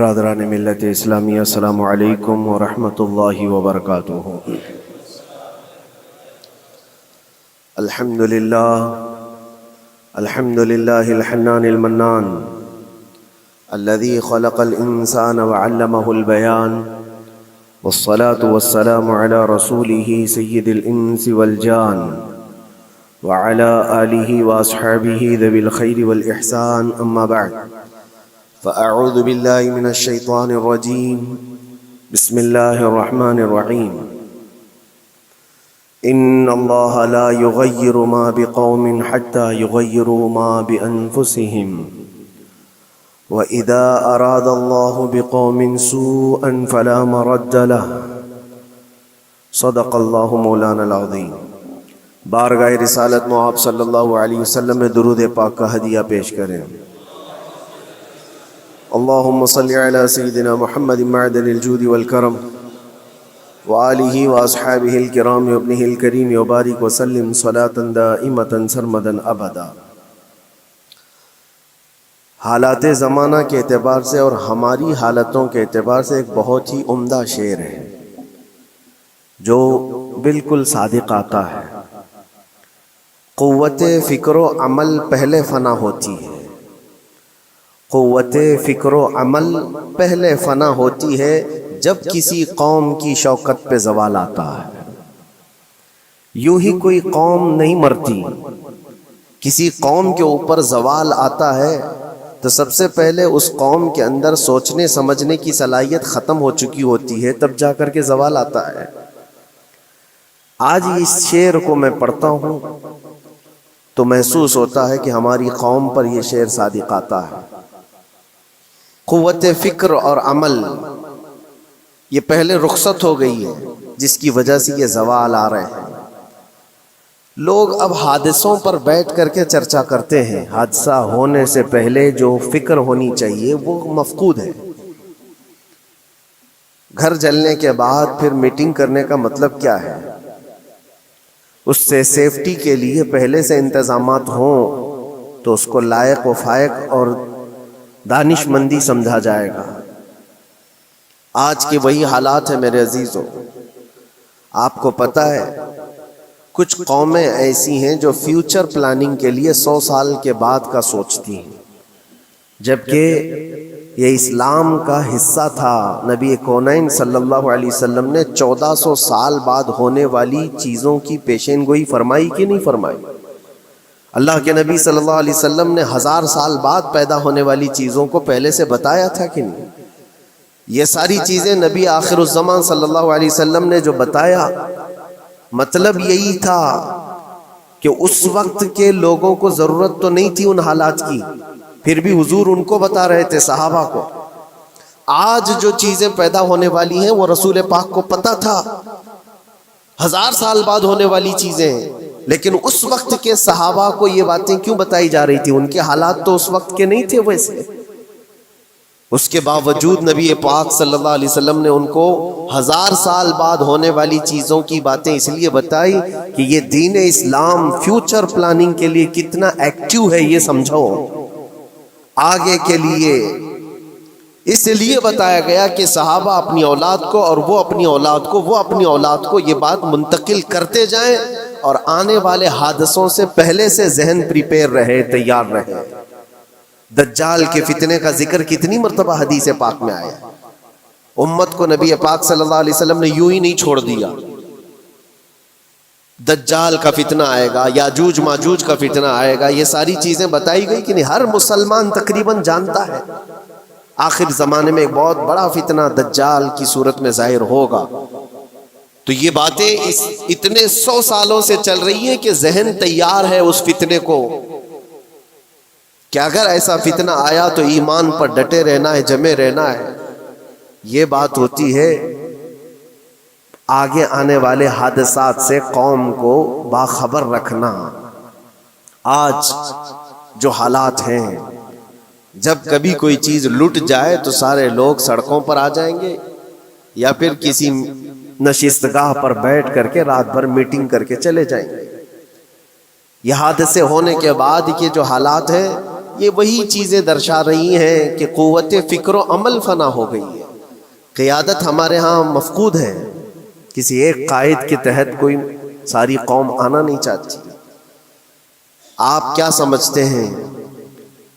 برادران ملت اسلامی، السلام علیکم ورحمۃ اللہ وبرکاتہ۔ الحمد للہ الحنان المنان الذي خلق الإنسان وعلمه البيان، والصلاة والسلام على رسوله سيد الإنس والجان وعلى آله وأصحابه ذوي الخير والإحسان، أما بعد فأعوذ بالله من الشيطان الرجيم، بسم الله الرحمن الرحيم۔ إن الله لا يغير ما بقوم حتى يغيروا ما بأنفسهم، وإذا أراد الله بقوم سوءا فلا مرد له، صدق الله مولانا العظيم۔ بارگاہ رسالت مآب صلی اللہ علیہ وسلم میں درود پاک کا ہدیہ پیش کریں۔ اللہم صلی علی سیدنا محمد معدن الجود والکرم وآلہ واصحابہ الکرام وابنہ الکریم وبارک وسلم صلاة دائمتا سرمدا ابدا۔ حالات زمانہ کے اعتبار سے اور ہماری حالتوں کے اعتبار سے ایک بہت ہی عمدہ شعر ہے جو بالکل صادق آتا ہے۔ قوت فکر و عمل پہلے فنا ہوتی ہے، قوت فکر و عمل پہلے فنا ہوتی ہے جب کسی قوم کی شوکت پہ زوال آتا ہے۔ یوں ہی کوئی قوم نہیں مرتی، کسی قوم کے اوپر زوال آتا ہے تو سب سے پہلے اس قوم کے اندر سوچنے سمجھنے کی صلاحیت ختم ہو چکی ہوتی ہے، تب جا کر کے زوال آتا ہے۔ آج اس شعر کو میں پڑھتا ہوں تو محسوس ہوتا ہے کہ ہماری قوم پر یہ شعر صادق آتا ہے۔ قوت فکر اور عمل یہ پہلے رخصت ہو گئی ہے، جس کی وجہ سے یہ زوال آ رہے ہیں۔ لوگ اب حادثوں پر بیٹھ کر کے چرچا کرتے ہیں، حادثہ ہونے سے پہلے جو فکر ہونی چاہیے وہ مفقود ہے۔ گھر جلنے کے بعد پھر میٹنگ کرنے کا مطلب کیا ہے؟ اس سے سیفٹی کے لیے پہلے سے انتظامات ہوں تو اس کو لائق و فائق اور دانش مندی سمجھا جائے گا۔ آج کے وہی حالات ہیں میرے عزیزوں۔ آپ کو پتہ ہے کچھ قومیں ایسی ہیں جو فیوچر پلاننگ کے لیے 100 سال کے بعد کا سوچتی ہیں، جبکہ یہ اسلام کا حصہ تھا۔ نبی کونین صلی اللہ علیہ وسلم نے 1400 سال بعد ہونے والی چیزوں کی پیشین گوئی فرمائی کہ نہیں فرمائی؟ اللہ کے نبی صلی اللہ علیہ وسلم نے 1000 سال بعد پیدا ہونے والی چیزوں کو پہلے سے بتایا تھا کہ نہیں؟ یہ ساری چیزیں نبی آخر الزمان صلی اللہ علیہ وسلم نے جو بتایا، مطلب یہی تھا کہ اس وقت کے لوگوں کو ضرورت تو نہیں تھی ان حالات کی، پھر بھی حضور ان کو بتا رہے تھے، صحابہ کو۔ آج جو چیزیں پیدا ہونے والی ہیں وہ رسول پاک کو پتا تھا، 1000 سال بعد ہونے والی چیزیں، لیکن اس وقت کے صحابہ کو یہ باتیں کیوں بتائی جا رہی تھی؟ ان کے حالات تو اس وقت کے نہیں تھے ویسے۔ اس کے باوجود نبی پاک صلی اللہ علیہ وسلم نے ان کو 1000 سال بعد ہونے والی چیزوں کی باتیں اس لیے بتائی کہ یہ دین اسلام فیوچر پلاننگ کے لیے کتنا ایکٹیو ہے، یہ سمجھو آگے کے لیے۔ اس لیے بتایا گیا کہ صحابہ اپنی اولاد کو اور وہ اپنی اولاد کو یہ بات منتقل کرتے جائیں، اور آنے والے حادثوں سے پہلے سے ذہن پریپیئر رہے، تیار رہے۔ دجال کے فتنے کا ذکر کتنی مرتبہ حدیث پاک میں آیا۔ امت کو نبی پاک صلی اللہ علیہ وسلم نے یوں ہی نہیں چھوڑ دیا۔ دجال کا فتنہ آئے گا، یاجوج ماجوج کا فتنہ آئے گا، یہ ساری چیزیں بتائی گئی کہ نہیں؟ ہر مسلمان تقریباً جانتا ہے آخر زمانے میں ایک بہت بڑا فتنہ دجال کی صورت میں ظاہر ہوگا۔ تو یہ باتیں اتنے 100 سالوں سے چل رہی ہیں کہ ذہن تیار ہے اس فتنے کو کہ اگر ایسا فتنہ آیا تو ایمان پر ڈٹے رہنا ہے، جمے رہنا ہے۔ یہ بات ہوتی ہے آگے آنے والے حادثات سے قوم کو باخبر رکھنا۔ آج جو حالات ہیں، جب کبھی کوئی چیز لٹ جائے تو سارے لوگ سڑکوں پر آ جائیں گے، یا پھر کسی نشستگاہ پر بیٹھ کر کے رات بھر میٹنگ کر کے چلے جائیں گے۔ یہ حادثے ہونے کے بعد کے جو حالات ہیں یہ وہی چیزیں درشا رہی ہیں کہ قوت فکر و عمل فنا ہو گئی ہے. قیادت ہمارے ہاں مفقود ہے. کسی ایک قائد کے تحت کوئی ساری قوم آنا نہیں چاہتی. آپ کیا سمجھتے ہیں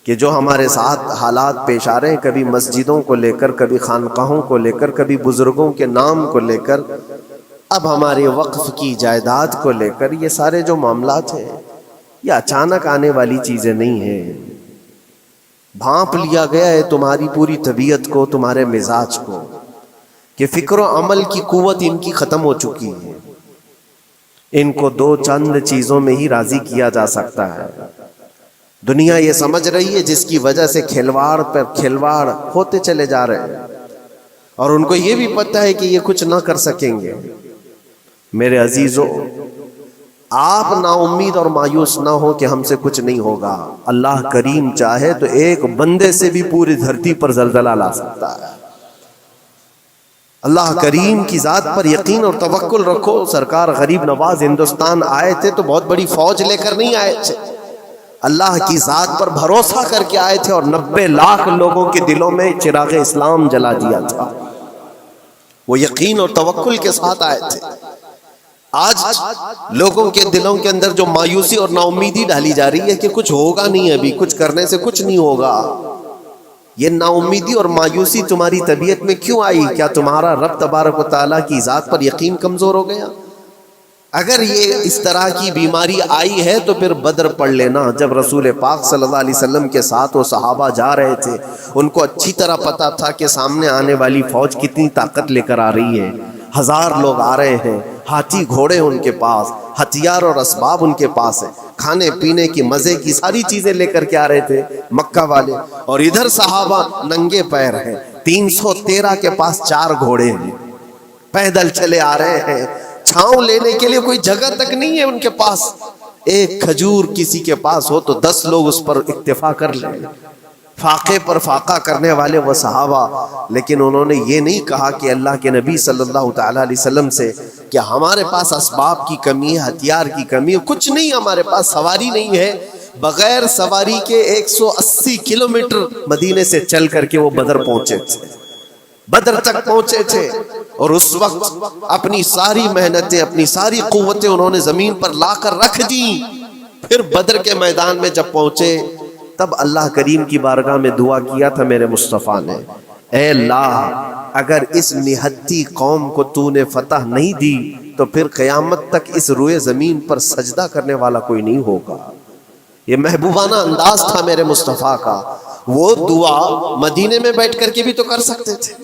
کہ جو ہمارے ساتھ حالات پیش آ رہے ہیں، کبھی مسجدوں کو لے کر، کبھی خانقاہوں کو لے کر، کبھی بزرگوں کے نام کو لے کر، اب ہمارے وقف کی جائیداد کو لے کر، یہ سارے جو معاملات ہیں یہ اچانک آنے والی چیزیں نہیں ہیں. بھانپ لیا گیا ہے تمہاری پوری طبیعت کو، تمہارے مزاج کو، کہ فکر و عمل کی قوت ان کی ختم ہو چکی ہے. ان کو دو چند چیزوں میں ہی راضی کیا جا سکتا ہے. دنیا یہ سمجھ رہی ہے، جس کی وجہ سے کھلواڑ پر کھلواڑ ہوتے چلے جا رہے ہیں، اور ان کو یہ بھی پتہ ہے کہ یہ کچھ نہ کر سکیں گے. میرے عزیزو، آپ نا امید اور مایوس نہ ہو کہ ہم سے کچھ نہیں ہوگا. اللہ کریم چاہے تو ایک بندے سے بھی پوری دھرتی پر زلزلہ لا سکتا ہے. اللہ کریم کی ذات پر یقین اور توکل رکھو. سرکار غریب نواز ہندوستان آئے تھے تو بہت بڑی فوج لے کر نہیں آئے تھے، اللہ کی ذات پر بھروسہ کر کے آئے تھے، اور 90 لاکھ لوگوں کے دلوں میں چراغ اسلام جلا دیا تھا. وہ یقین اور توکل کے ساتھ آئے تھے. آج لوگوں کے دلوں کے اندر جو مایوسی اور نا امیدی ڈالی جا رہی ہے کہ کچھ ہوگا نہیں، ابھی کچھ کرنے سے کچھ نہیں ہوگا، یہ نا امیدی اور مایوسی تمہاری طبیعت میں کیوں آئی؟ کیا تمہارا رب تبارک و تعالیٰ کی ذات پر یقین کمزور ہو گیا؟ اگر یہ اس طرح کی بیماری آئی ہے تو پھر بدر پڑھ لینا. جب رسول پاک صلی اللہ علیہ وسلم کے ساتھ وہ صحابہ جا رہے تھے، ان کو اچھی طرح پتا تھا کہ سامنے آنے والی فوج کتنی طاقت لے کر آ رہی ہے. 1000 لوگ آ رہے ہیں، ہاتھی گھوڑے ان کے پاس، ہتھیار اور اسباب ان کے پاس ہے، کھانے پینے کی مزے کی ساری چیزیں لے کر کے آ رہے تھے مکہ والے. اور ادھر صحابہ ننگے پیر ہیں، 313 کے پاس 4 گھوڑے ہیں، پیدل چلے آ رہے ہیں. چھاؤں لینے کے لیے کوئی جگہ تک نہیں ہے ان کے پاس. ایک کھجور کسی کے پاس ہو تو 10 لوگ اس پر اکتفا کر لیں. فاقے پر فاقہ کرنے والے وہ صحابہ، لیکن انہوں نے یہ نہیں کہا کہ اللہ کے نبی صلی اللہ تعالیٰ علیہ وسلم سے کہ ہمارے پاس اسباب کی کمی ہے، ہتھیار کی کمی ہے، کچھ نہیں ہمارے پاس، سواری نہیں ہے. بغیر سواری کے 180 کلومیٹر مدینے سے چل کر کے وہ بدر پہنچے تھے، بدر تک پہنچے تھے. اور اس وقت اپنی ساری محنتیں، اپنی ساری قوتیں انہوں نے زمین پر لا کر رکھ دی. پھر بدر کے میدان میں جب پہنچے تب اللہ کریم کی بارگاہ میں دعا کیا تھا میرے مصطفیٰ نے، اے اللہ اگر اس نہتی قوم کو تو نے فتح نہیں دی تو پھر قیامت تک اس روئے زمین پر سجدہ کرنے والا کوئی نہیں ہوگا. یہ محبوبانہ انداز تھا میرے مصطفیٰ کا. وہ دعا مدینے میں بیٹھ کر کے بھی تو کر سکتے تھے.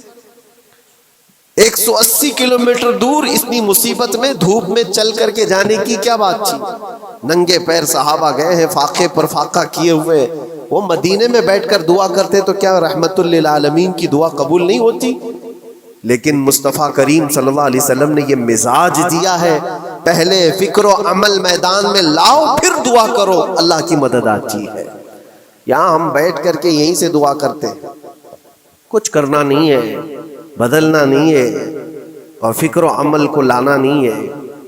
180 کلومیٹر دور اتنی مصیبت میں دھوپ میں چل کر کے جانے کی کیا بات تھی؟ ننگے پیر صحابہ گئے ہیں، فاقے پر فاقہ کیے ہوئے. وہ مدینے میں بیٹھ کر دعا کرتے تو کیا رحمت للعالمین کی دعا قبول نہیں ہوتی؟ لیکن مصطفیٰ کریم صلی اللہ علیہ وسلم نے یہ مزاج دیا ہے، پہلے فکر و عمل میدان میں لاؤ پھر دعا کرو، اللہ کی مدد آتی ہے. یہاں ہم بیٹھ کر کے یہیں سے دعا کرتے ہیں، کچھ کرنا نہیں ہے، بدلنا نہیں ہے، اور فکر و عمل کو لانا نہیں ہے،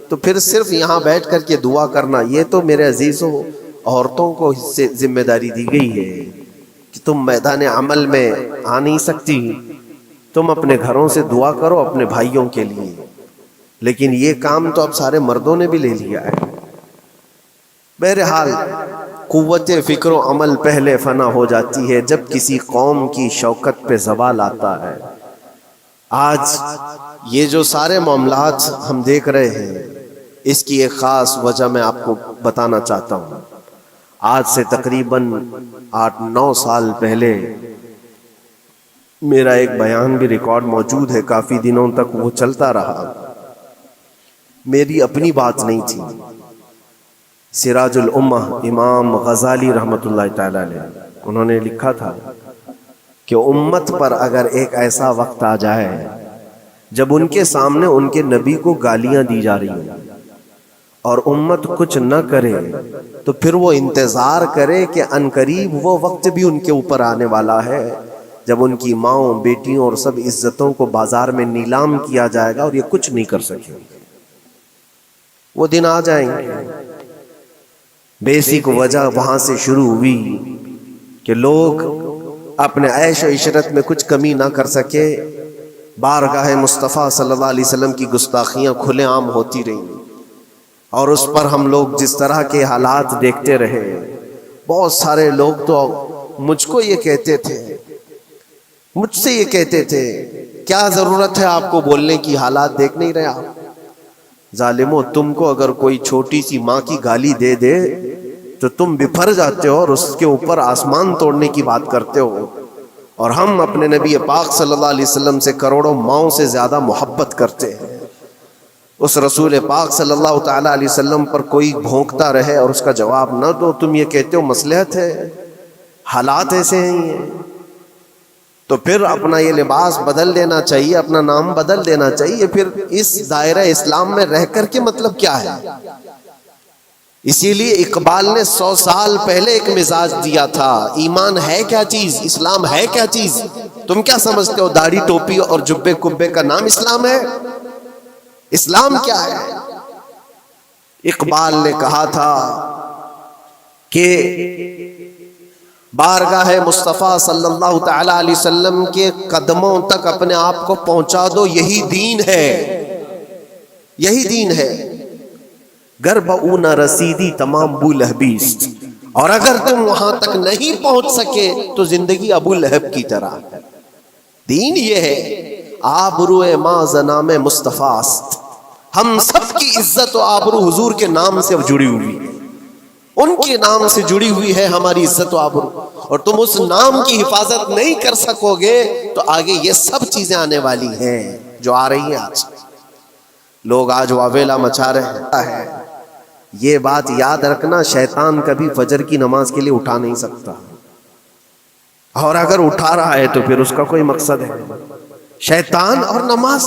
تو پھر صرف یہاں بیٹھ کر کے دعا کرنا. یہ تو میرے عزیزوں عورتوں کو اس سے ذمہ داری دی گئی ہے کہ تم میدان عمل میں آ نہیں سکتی، تم اپنے گھروں سے دعا کرو اپنے بھائیوں کے لیے. لیکن یہ کام تو اب سارے مردوں نے بھی لے لیا ہے. بہرحال قوت فکر و عمل پہلے فنا ہو جاتی ہے جب کسی قوم کی شوکت پہ زوال آتا ہے. آج یہ جو سارے معاملات ہم دیکھ رہے ہیں، اس کی ایک خاص وجہ میں آپ کو بتانا چاہتا ہوں. آج سے تقریباً 8-9 سال پہلے میرا ایک بیان بھی ریکارڈ موجود ہے، کافی دنوں تک وہ چلتا رہا. میری اپنی بات نہیں تھی، سراج الامہ امام غزالی رحمۃ اللہ تعالی علیہ انہوں نے لکھا تھا کہ امت پر اگر ایک ایسا وقت آ جائے جب ان کے سامنے ان کے نبی کو گالیاں دی جا رہی ہیں اور امت کچھ نہ کرے، تو پھر وہ انتظار کرے کہ عنقریب وہ وقت بھی ان کے اوپر آنے والا ہے جب ان کی ماؤں، بیٹیوں اور سب عزتوں کو بازار میں نیلام کیا جائے گا اور یہ کچھ نہیں کر سکیں گے. وہ دن آ جائیں گے. بیسک وجہ وہاں سے شروع ہوئی کہ لوگ اپنے عیش و عشرت میں کچھ کمی نہ کر سکے، بارگاہ مصطفیٰ صلی اللہ علیہ وسلم کی گستاخیاں کھلے عام ہوتی رہیں، اور اس پر ہم لوگ جس طرح کے حالات دیکھتے رہے۔ بہت سارے لوگ تو مجھ کو یہ کہتے تھے، مجھ سے یہ کہتے تھے، کیا ضرورت ہے آپ کو بولنے کی، حالات دیکھ نہیں رہے آپ؟ ظالمو، تم کو اگر کوئی چھوٹی سی ماں کی گالی دے دے تو تم بپھر جاتے ہو اور اس کے اوپر آسمان توڑنے کی بات کرتے ہو، اور ہم اپنے نبی پاک صلی اللہ علیہ وسلم سے کروڑوں ماؤں سے زیادہ محبت کرتے ہیں۔ اس رسول پاک صلی اللہ تعالی علیہ وسلم پر کوئی بھونکتا رہے اور اس کا جواب نہ دو، تم یہ کہتے ہو مصلحت ہے، حالات ایسے ہیں یہ، تو پھر اپنا یہ لباس بدل دینا چاہیے، اپنا نام بدل دینا چاہیے۔ پھر اس دائرہ اسلام میں رہ کر کے مطلب کیا ہے؟ اسی لیے اقبال نے 100 سال پہلے ایک مزاج دیا تھا، ایمان ہے کیا چیز، اسلام ہے کیا چیز؟ تم کیا سمجھتے ہو داڑھی ٹوپی اور جبے کبے کا نام اسلام ہے؟ اسلام کیا ہے؟ اقبال نے کہا تھا کہ بارگاہ مصطفیٰ صلی اللہ تعالی علیہ وسلم کے قدموں تک اپنے آپ کو پہنچا دو، یہی دین ہے، یہی دین ہے۔ گر بہو نہ رسیدی تمام ابو لہبیست، اور اگر تم وہاں تک نہیں پہنچ سکے تو زندگی ابو لہب کی طرح۔ دین یہ ہے، آبرو ماں زنام مصطفیٰ است، ہم سب کی عزت و آبرو حضور کے نام سے جڑی ہوئی ہے، ان کے نام سے جڑی ہوئی ہے ہماری عزت و آبرو، اور تم اس نام کی حفاظت نہیں کر سکو گے تو آگے یہ سب چیزیں آنے والی ہیں جو آ رہی ہیں۔ آج لوگ آج واویلا مچا رہے ہیں، یہ بات یاد رکھنا، شیطان کبھی فجر کی نماز کے لیے اٹھا نہیں سکتا، اور اگر اٹھا رہا ہے تو پھر اس کا کوئی مقصد ہے، شیطان اور نماز۔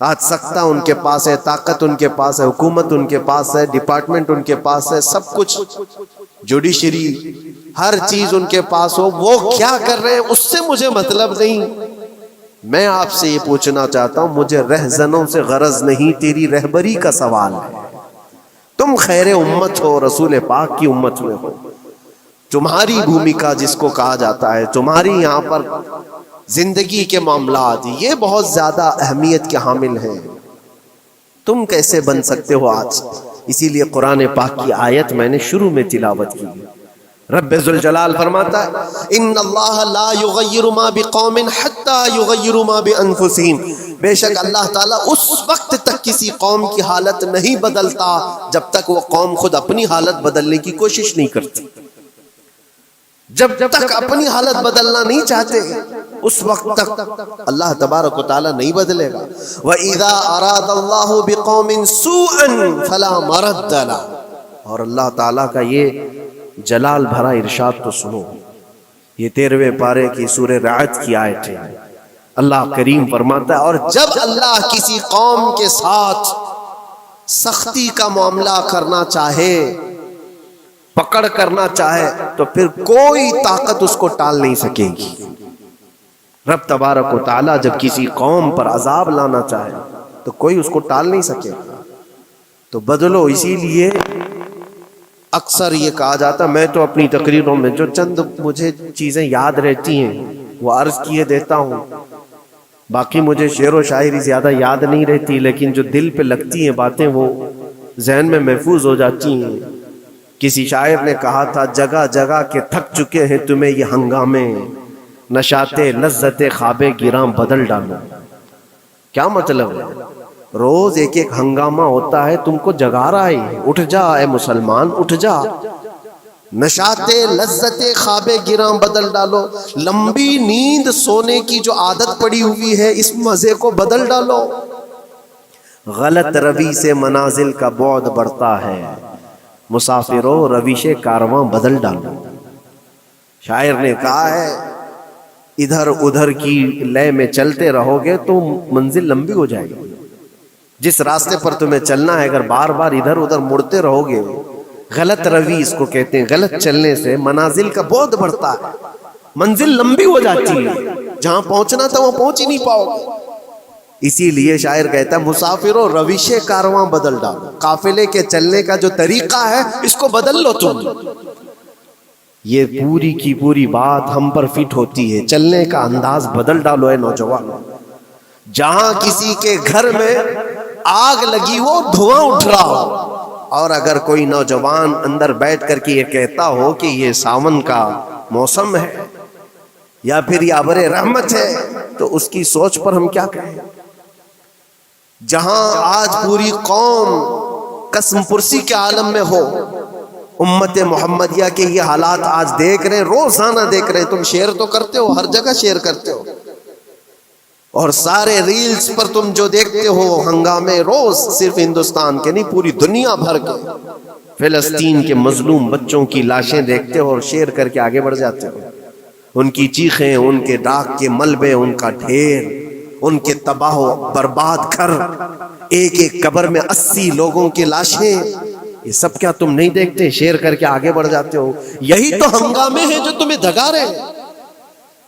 آج سختہ ان کے پاس ہے، طاقت ان کے پاس ہے، حکومت ان کے پاس ہے، ڈپارٹمنٹ ان کے پاس ہے، سب کچھ، جوڈیشری، ہر چیز ان کے پاس ہو، وہ کیا کر رہے ہیں اس سے مجھے مطلب نہیں۔ میں آپ سے یہ پوچھنا چاہتا ہوں، مجھے رہزنوں سے غرض نہیں، تیری رہبری کا سوال ہے۔ تم خیر امت ہو، رسول پاک کی امت میں ہو، تمہاری بھومکا جس کو کہا جاتا ہے، تمہاری یہاں پر زندگی کے معاملات یہ بہت زیادہ اہمیت کے حامل ہیں۔ تم کیسے بن سکتے ہو آج؟ اسی لیے قرآن پاک کی آیت میں نے شروع میں تلاوت کی، رب ذوالجلال فرماتا ہے ان اللہ لا یغیر ما بقوم حتی یغیروا ما بانفسہم، بے شک اللہ تعالیٰ اس وقت تک کسی قوم کی حالت نہیں بدلتا جب تک وہ قوم خود اپنی حالت بدلنے کی کوشش نہیں کرتی۔ جب تک اپنی حالت بدلنا نہیں چاہتے اس وقت تک اللہ تبارک و تعالیٰ نہیں بدلے گا۔ وَإِذَا أَرَادَ اللَّهُ بِقَوْمٍ سُوءًا فَلَا مَرَدَّ لَهُ، اور اللہ تعالیٰ کا یہ جلال بھرا ارشاد تو سنو، یہ 13ویں پارے کی سورہ رعد کی آیت ہے۔ اللہ کریم فرماتا ہے، اور جب اللہ کسی قوم کے ساتھ سختی کا معاملہ کرنا چاہے، پکڑ کرنا چاہے، تو پھر کوئی طاقت اس کو ٹال نہیں سکے گی۔ رب تبارک و تعالیٰ جب کسی قوم پر عذاب لانا چاہے تو کوئی اس کو ٹال نہیں سکے گا، تو بدلو۔ اسی لیے اکثر یہ کہا جاتا، میں تو اپنی تقریروں میں جو چند مجھے چیزیں یاد رہتی ہیں وہ عرض کیے دیتا ہوں، باقی مجھے شعر و شاعری زیادہ یاد نہیں رہتی، لیکن جو دل پہ لگتی ہیں باتیں وہ ذہن میں محفوظ ہو جاتی ہیں۔ کسی شاعر نے کہا تھا، جگہ جگہ کے تھک چکے ہیں تمہیں یہ ہنگامے، نشاتے لذت خواب گراں بدل ڈالو۔ کیا مطلب ہے؟ روز ایک ایک ہنگامہ ہوتا ہے، تم کو جگا رہا ہے، اٹھ جا اے مسلمان، اٹھ جا۔ نشاتے لذت خواب گراں بدل ڈالو، لمبی نیند سونے کی جو عادت پڑی ہوئی ہے اس مزے کو بدل ڈالو۔ غلط روی سے منازل کا بعد بڑھتا ہے، مسافروں رویش کارواں بدل ڈالو۔ شاعر نے کہا ہے، ادھر ادھر کی لے میں چلتے رہو گے تو منزل لمبی ہو جائے گی۔ جس راستے پر تمہیں چلنا ہے اگر بار بار ادھر ادھر مڑتے رہو گے، غلط روی اس کو کہتے ہیں، غلط چلنے سے منازل کا بعد بڑھتا ہے، منزل لمبی ہو جاتی ہے، جہاں پہنچنا تھا وہاں پہنچ ہی نہیں پاؤ گے۔ اسی لیے شاعر کہتا ہے، مسافروں رویش کارواں بدل ڈالو، قافلے کے چلنے کا جو طریقہ ہے اس کو بدل لو تم۔ یہ پوری کی پوری بات ہم پر فٹ ہوتی ہے. چلنے کا انداز بدل ڈالو اے نوجوانوں. جہاں کسی کے گھر میں آگ لگی ہو، دھواں اٹھ رہا ہو، اور اگر کوئی نوجوان اندر بیٹھ کر کے یہ کہتا ہو کہ یہ ساون کا موسم ہے یا پھر یہ ابر رحمت ہے، تو اس کی سوچ پر ہم کیا کہیں؟ جہاں آج پوری قوم قسم پرسی کے عالم میں ہو، امت محمدیہ کے یہ حالات آج دیکھ رہے ہیں، روزانہ دیکھ رہے ہیں. تم شیئر تو کرتے ہو، ہر جگہ شیئر کرتے ہو، اور سارے ریلز پر تم جو دیکھتے ہو ہنگامے روز، صرف ہندوستان کے نہیں پوری دنیا بھر کے فلسطین کے مظلوم بچوں کی لاشیں دیکھتے ہو اور شیئر کر کے آگے بڑھ جاتے ہو. ان کی چیخیں، ان کے ڈاک کے ملبے، ان کا ڈھیر، ان کے تباہ و برباد گھر، ایک ایک قبر میں 80 لوگوں کی لاشیں، یہ سب کیا تم نہیں دیکھتے؟ شیئر کر کے آگے بڑھ جاتے ہو. یہی تو ہنگامے ہیں جو تمہیں دھگا رہے ہیں.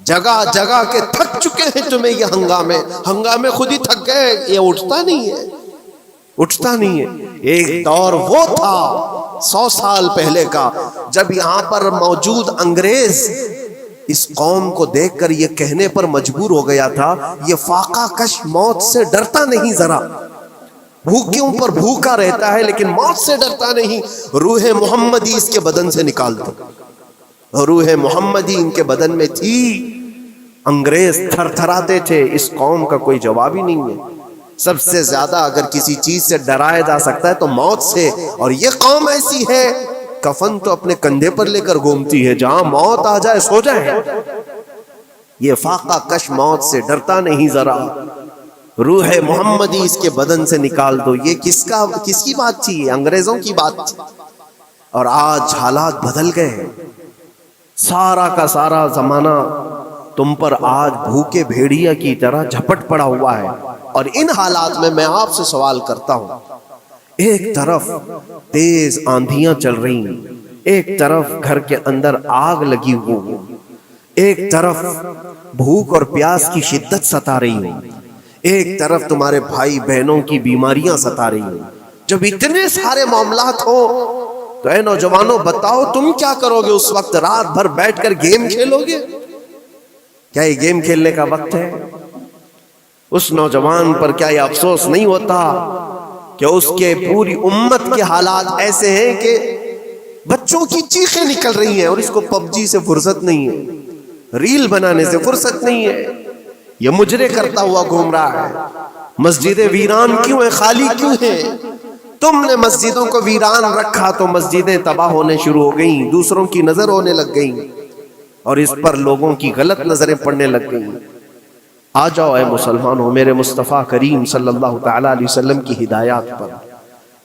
جگہ جگہ کے تھک چکے ہیں تمہیں یہ ہنگامے خود ہی تھک گئے. یہ اٹھتا نہیں ہے. ایک دور وہ تھا 100 سال پہلے کا، جب یہاں پر موجود انگریز اس قوم کو دیکھ کر یہ کہنے پر مجبور ہو گیا تھا، یہ فاقہ کش موت سے ڈرتا نہیں ذرا، بھوکیوں پر بھوکا رہتا ہے لیکن موت سے ڈرتا نہیں. روح محمدی اس کے بدن سے نکال دو. روح محمدی ان کے بدن میں تھی. انگریز تھر تھراتے تھے. اس قوم کا کوئی جواب ہی نہیں ہے. سب سے زیادہ اگر کسی چیز سے ڈرایا جا سکتا ہے تو موت سے، اور یہ قوم ایسی ہے کفن تو اپنے کندھے پر لے کر گھومتی ہے، جہاں موت آ جائے سو جائے. یہ فاقہ کش موت سے ڈرتا نہیں ذرا. روح محمدی اس کے بدن سے نکال دو. یہ کس کی بات تھی؟ انگریزوں کی بات تھی. اور آج حالات بدل گئے. سارا کا سارا زمانہ تم پر آج بھوکے بھیڑیا کی طرح جھپٹ پڑا ہوا ہے. اور ان حالات میں آپ سے سوال کرتا ہوں، ایک طرف تیز آندھیاں چل رہی ہیں، ایک طرف گھر کے اندر آگ لگی ہوئی، ایک طرف بھوک اور پیاس کی شدت ستا رہی ہے، ایک طرف تمہارے بھائی بہنوں کی بیماریاں ستا رہی ہیں. جب اتنے سارے معاملات ہو تو اے نوجوانوں بتاؤ تم کیا کرو گے؟ اس وقت رات بھر بیٹھ کر گیم کھیلو گے؟ کیا یہ گیم کھیلنے کا وقت ہے؟ اس نوجوان پر کیا یہ افسوس نہیں ہوتا کہ اس کے پوری امت کے حالات ایسے ہیں کہ بچوں کی چیخیں نکل رہی ہیں اور اس کو پبجی سے فرصت نہیں ہے، ریل بنانے سے فرصت نہیں ہے، یہ مجرے کرتا ہوا گھوم رہا ہے. مسجدیں ویران کیوں ہیں؟ خالی کیوں ہیں؟ تم نے مسجدوں کو ویران رکھا تو مسجدیں تباہ ہونے شروع ہو گئیں، دوسروں کی نظر ہونے لگ گئیں اور اس پر لوگوں کی غلط نظریں پڑنے لگ گئیں. آ جاؤ اے مسلمانوں، میرے مصطفیٰ کریم صلی اللہ تعالی علیہ وسلم کی ہدایات پر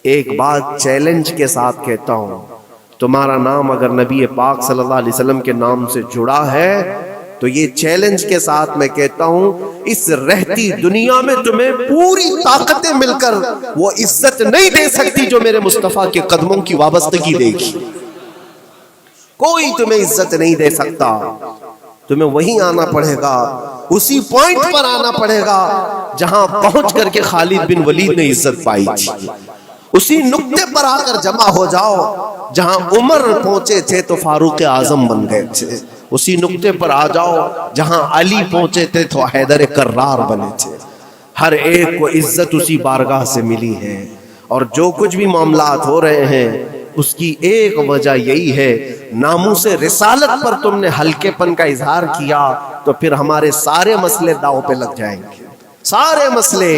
ایک بات چیلنج کے ساتھ کہتا ہوں. تمہارا نام اگر نبی پاک صلی اللہ علیہ وسلم کے نام سے جڑا ہے تو یہ چیلنج کے ساتھ میں کہتا ہوں، اس رہتی دنیا میں تمہیں پوری طاقتیں مل کر وہ عزت نہیں دے سکتی جو میرے مصطفیٰ کے قدموں کی وابستگی دے گی. کوئی تمہیں عزت نہیں دے سکتا. تمہیں وہیں آنا پڑے گا، اسی پوائنٹ پر آنا پڑے گا جہاں پہنچ کر کے خالد بن ولید نے عزت پائی تھی. اسی نقطے پر آ کر جمع ہو جاؤ جہاں عمر پہنچے تھے تو فاروق اعظم بن گئے تھے. اسی نقطے پر آ جاؤ جہاں علی پہنچے تھے تو حیدر کرار بنے تھے. ہر ایک کو عزت اسی بارگاہ سے ملی ہے. اور جو کچھ بھی معاملات ہو رہے ہیں اس کی ایک وجہ یہی ہے، ناموس رسالت پر تم نے ہلکے پن کا اظہار کیا تو پھر ہمارے سارے مسئلے داؤ پہ لگ جائیں گے. سارے مسئلے.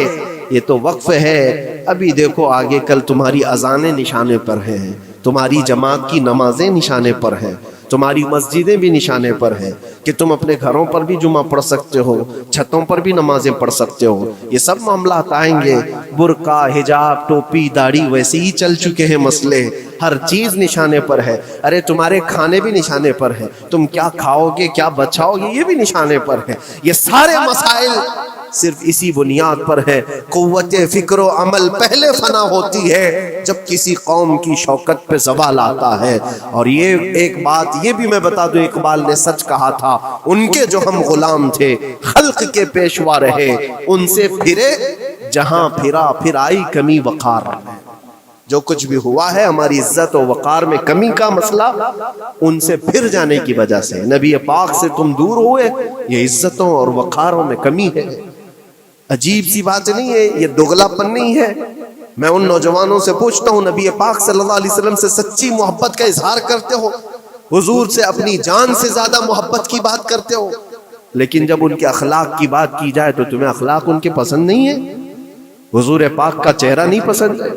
یہ تو وقف ہے. ابھی دیکھو آگے کل تمہاری اذانیں نشانے پر ہیں، تمہاری جماعت کی نمازیں نشانے پر ہیں، تمہاری مسجدیں بھی نشانے پر ہیں کہ تم اپنے گھروں پر بھی جمعہ پڑھ سکتے ہو، چھتوں پر بھی نمازیں پڑھ سکتے ہو. یہ سب معاملات آئیں گے. برقع، حجاب، ٹوپی، داڑھی ویسے ہی چل چکے ہیں مسئلے. ہر چیز نشانے پر ہے. ارے تمہارے کھانے بھی نشانے پر ہیں، تم کیا کھاؤ گے، کیا بچاؤ گے، یہ بھی نشانے پر ہے. یہ سارے مسائل صرف اسی بنیاد پر ہے. قوت فکر و عمل پہلے فنا ہوتی ہے جب کسی قوم کی شوکت پہ زوال آتا ہے. اور یہ ایک بات یہ بھی میں بتا دوں، اقبال نے سچ کہا تھا، ان کے جو ہم غلام تھے خلق کے پیشوا رہے، ان سے پھرے جہاں پھرا پھر آئی کمی وقار. جو کچھ بھی ہوا ہے ہماری عزت و وقار میں کمی کا مسئلہ ان سے پھر جانے کی وجہ سے، نبی پاک سے تم دور ہوئے، یہ عزتوں اور وقاروں میں کمی ہے۔ عجیب سی بات نہیں ہے، یہ دوغلا پن نہیں ہے۔ میں ان نوجوانوں سے پوچھتا ہوں، نبی پاک صلی اللہ علیہ وسلم سے سچی محبت کا اظہار کرتے ہو، حضور سے اپنی جان سے زیادہ محبت کی بات کرتے ہو، لیکن جب ان کے اخلاق کی بات کی جائے تو تمہیں اخلاق ان کے پسند نہیں ہے؟ حضور پاک کا چہرہ نہیں پسند ہے،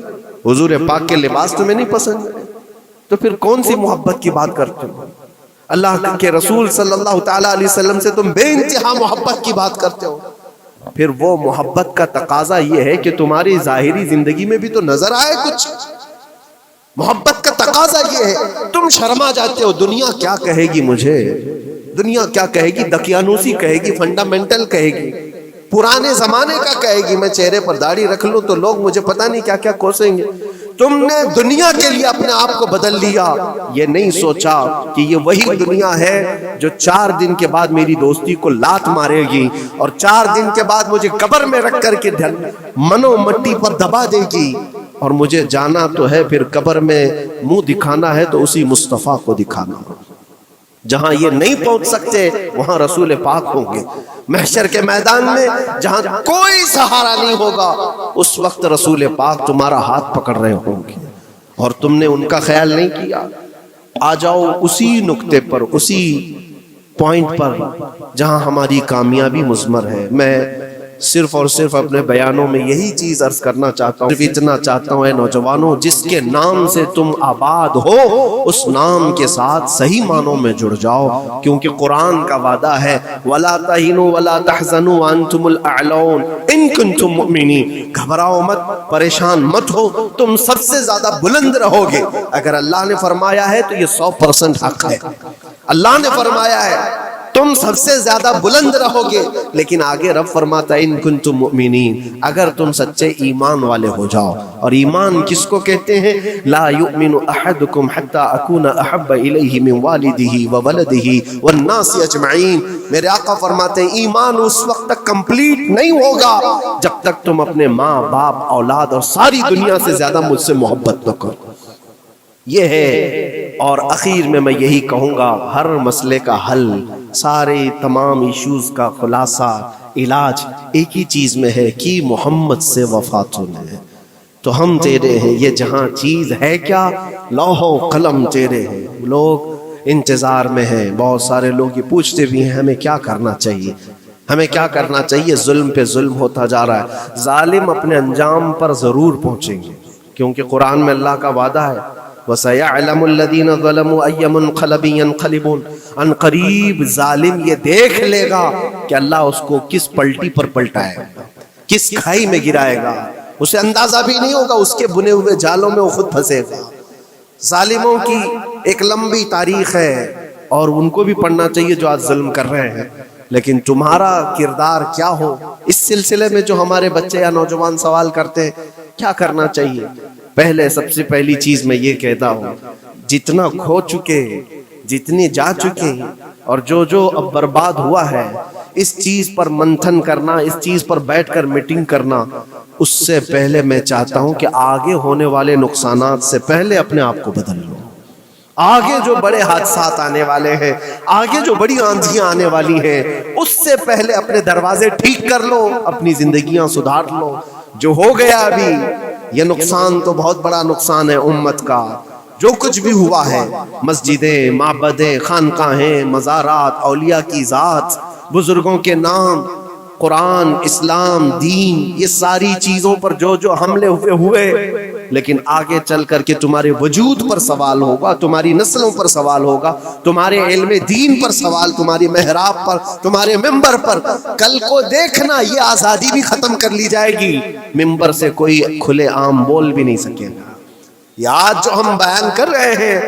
حضور پاک کے لباس تمہیں نہیں پسند ہے، تو پھر کون سی محبت کی بات کرتے ہو؟ اللہ کے رسول صلی اللہ تعالی علیہ وسلم سے تم بے انتہا محبت کی بات کرتے ہو، پھر وہ محبت کا تقاضا یہ ہے کہ تمہاری ظاہری زندگی میں بھی تو نظر آئے کچھ۔ محبت کا تقاضا یہ ہے، تم شرما جاتے ہو، دنیا کیا کہے گی مجھے، دنیا کیا کہے گی، دقیانوسی کہے گی، فنڈامنٹل کہے گی، پرانے زمانے کا کہے گی، میں چہرے پر داڑھی رکھ لوں تو لوگ مجھے پتہ نہیں کیا کیا کوسیں گے۔ تم نے دنیا کے لیے اپنے آپ کو بدل لیا، یہ نہیں سوچا کہ یہ وہی دنیا ہے جو 4 دن کے بعد میری دوستی کو لات مارے گی اور 4 دن کے بعد مجھے قبر میں رکھ کر کے منو مٹی پر دبا دے گی، اور مجھے جانا تو ہے، پھر قبر میں منہ دکھانا ہے تو اسی مصطفیٰ کو دکھانا۔ جہاں یہ نہیں پہنچ سکتے وہاں رسول پاک ہوں گے۔ محشر کے میدان میں جہاں کوئی سہارا نہیں ہوگا، اس وقت رسول پاک تمہارا ہاتھ پکڑ رہے ہوں گے، اور تم نے ان کا خیال نہیں کیا۔ آ جاؤ اسی نقطے پر، اسی پوائنٹ پر جہاں ہماری کامیابی مضمر ہے۔ میں صرف اور صرف اپنے بیانوں میں یہی چیز عرض کرنا چاہتا ہوں، صرف اتنا چاہتا ہوں، اے نوجوانوں، جس کے نام سے تم آباد ہو اس نام کے ساتھ صحیح معنوں میں جڑ جاؤ، کیونکہ قرآن کا وعدہ ہے وَلَا تَهِنُوا وَلَا تَحْزَنُوا وَأَنْتُمُ الْأَعْلَوْنَ إِن كُنتُم مُؤْمِنِينَ۔ گھبراؤ مت، پریشان مت ہو، تم سب سے زیادہ بلند رہو گے۔ اگر اللہ نے فرمایا ہے تو یہ 100% حق ہے۔ اللہ نے فرمایا ہے تم سب سے زیادہ بلند رہو گے، لیکن آگے رب فرماتا ہے ان کنتم مؤمنین، اگر تم سچے ایمان والے ہو جاؤ۔ اور ایمان کس کو کہتے ہیں؟ لا یؤمن احدکم حتی اکون احب الیہ من والدہ وولدہ والناس اجمعین۔ میرے آقا فرماتے ہیں ایمان اس وقت تک کمپلیٹ نہیں ہوگا جب تک تم اپنے ماں باپ اولاد اور ساری دنیا سے زیادہ مجھ سے محبت نہ کرو۔ یہ ہے، اور اخیر میں یہی کہوں گا، ہر مسئلے کا حل، سارے تمام ایشوز کا خلاصہ، علاج ایک ہی چیز میں ہے کہ محمد سے وفا ہے۔ تو ہم تیرے ہیں، یہ جہاں چیز ہے کیا، لوح و قلم تیرے ہیں۔ لوگ انتظار میں ہیں، بہت سارے لوگ یہ پوچھتے بھی ہیں ہمیں کیا کرنا چاہیے، ہمیں کیا کرنا چاہیے۔ ظلم پہ ظلم ہوتا جا رہا ہے، ظالم اپنے انجام پر ضرور پہنچیں گے، کیونکہ قرآن میں اللہ کا وعدہ ہے وَسَيَعْلَمُ الَّذِينَ ظَلَمُوا أَيَّ مُنْقَلَبٍ يَنْقَلِبُونَ۔ ان قریب ظالم یہ دیکھ لے گا کہ اللہ اس کو کس پلٹی پر پلٹائے گا، کس کھائی میں گرائے گا، اسے اندازہ بھی نہیں ہوگا، اس کے بنے ہوئے جالوں میں وہ خود پھنسے گا۔ ظالموں کی ایک لمبی تاریخ ہے، اور ان کو بھی پڑھنا چاہیے جو آج ظلم کر رہے ہیں، لیکن تمہارا کردار کیا ہو، اس سلسلے میں جو ہمارے بچے یا نوجوان سوال کرتے ہیں کیا کرنا چاہیے۔ پہلے سب سے پہلی چیز میں یہ کہتا ہوں، جتنا کھو چکے، جتنی جا چکے، اور جو اب برباد ہوا ہے، اس چیز پر منتھن کرنا، اس چیز پر بیٹھ کر میٹنگ کرنا، اس سے پہلے میں چاہتا ہوں کہ آگے ہونے والے نقصانات سے پہلے اپنے آپ کو بدل لو۔ آگے جو بڑے حادثات آنے والے ہیں، آگے جو بڑی آندھیاں آنے والی ہیں، اس سے پہلے اپنے دروازے ٹھیک کر لو، اپنی زندگیاں سدھار لو۔ جو ہو گیا ابھی، یہ نقصان تو بہت بڑا نقصان ہے امت کا، جو کچھ بھی ہوا ہے، مسجدیں، معبدیں، خانقاہیں، مزارات، اولیاء کی ذات، بزرگوں کے نام، قرآن، اسلام، دین، یہ ساری چیزوں پر جو حملے ہوئے، لیکن آگے چل کر کے تمہارے وجود پر سوال ہوگا، تمہاری نسلوں پر سوال ہوگا، تمہارے علم دین پر سوال، تمہاری محراب پر، تمہارے ممبر پر۔ کل کو دیکھنا یہ آزادی بھی ختم کر لی جائے گی، ممبر سے کوئی کھلے عام بول بھی نہیں سکے گا۔ یہ آج جو ہم بیان کر رہے ہیں،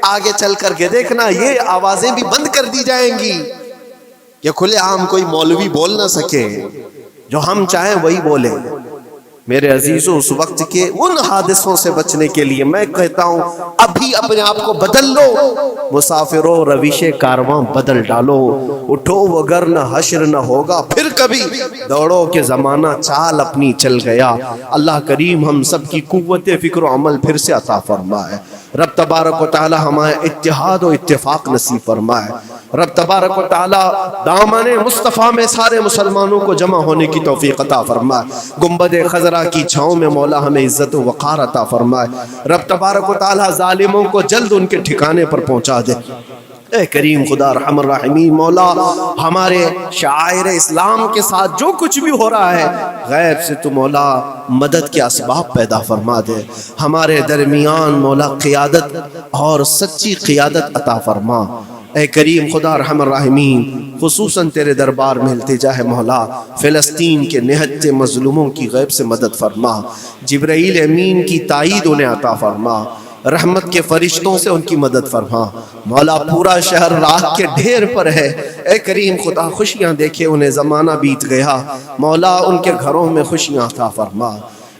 آگے چل کر کے دیکھنا یہ آوازیں بھی بند کر دی جائیں گی کہ کھلے عام کوئی مولوی بول نہ سکے، جو ہم چاہیں وہی بولیں۔ میرے عزیزوں، اس وقت کے ان حادثوں سے بچنے کے لیے میں کہتا ہوں ابھی اپنے آپ کو بدل لو، مسافروں روش کارواں بدل ڈالو، اٹھو وگرنہ حشر نہ ہوگا پھر کبھی، دوڑو کہ زمانہ چال اپنی چل گیا۔ اللہ کریم ہم سب کی قوت فکر و عمل پھر سے عطا فرمائے۔ رب تبارک و تعالی ہمارے اتحاد و اتفاق نصیب فرمائے۔ رب تبارک و تعالی دامن مصطفیٰ میں سارے مسلمانوں کو جمع ہونے کی توفیق عطا فرمائے۔ گنبد خضرا کی چھاؤں میں مولا ہمیں عزت و وقار عطا فرمائے۔ رب تبارک و تعالی ظالموں کو جلد ان کے ٹھکانے پر پہنچا دے۔ اے کریم خدا رحم الرحیمین، مولا ہمارے شعائر اسلام کے ساتھ جو کچھ بھی ہو رہا ہے غیب سے تو مولا مدد کے اسباب پیدا فرما دے۔ ہمارے درمیان مولا قیادت اور سچی قیادت عطا فرما۔ اے کریم خدا رحم الرحیمین، خصوصاً تیرے دربار میں التجا ہے مولا فلسطین کے نہتے مظلوموں کی غیب سے مدد فرما۔ جبرائیل امین کی تائید انہیں عطا فرما، رحمت کے فرشتوں سے ان کی مدد فرما۔ مولا پورا شہر راہ کے ڈھیر پر ہے، اے کریم خدا خوشیاں دیکھے انہیں زمانہ بیت گیا، مولا ان کے گھروں میں خوشیاں عطا فرما۔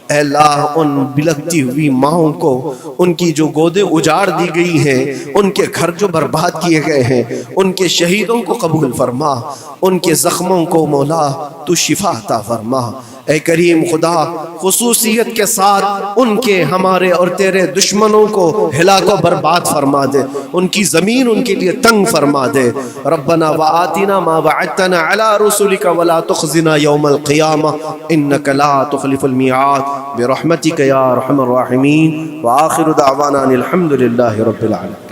اے اللہ ان بلکتی ہوئی ماؤں کو، ان کی جو گودیں اجاڑ دی گئی ہیں، ان کے گھر جو برباد کیے گئے ہیں، ان کے شہیدوں کو قبول فرما، ان کے زخموں کو مولا تو شفا عطا فرما۔ اے کریم خدا خصوصیت کے ساتھ ان کے ہمارے اور تیرے دشمنوں کو ہلاک و برباد فرما دے، ان کی زمین ان کے لیے تنگ فرما دے۔ ربنا وآتنا ما وعدتنا على رسلك ولا تخزنا يوم القيامة انك لا تخلف الميعاد برحمتك يا ارحم الراحمين، وآخر دعوانا ان الحمد لله رب العالمين۔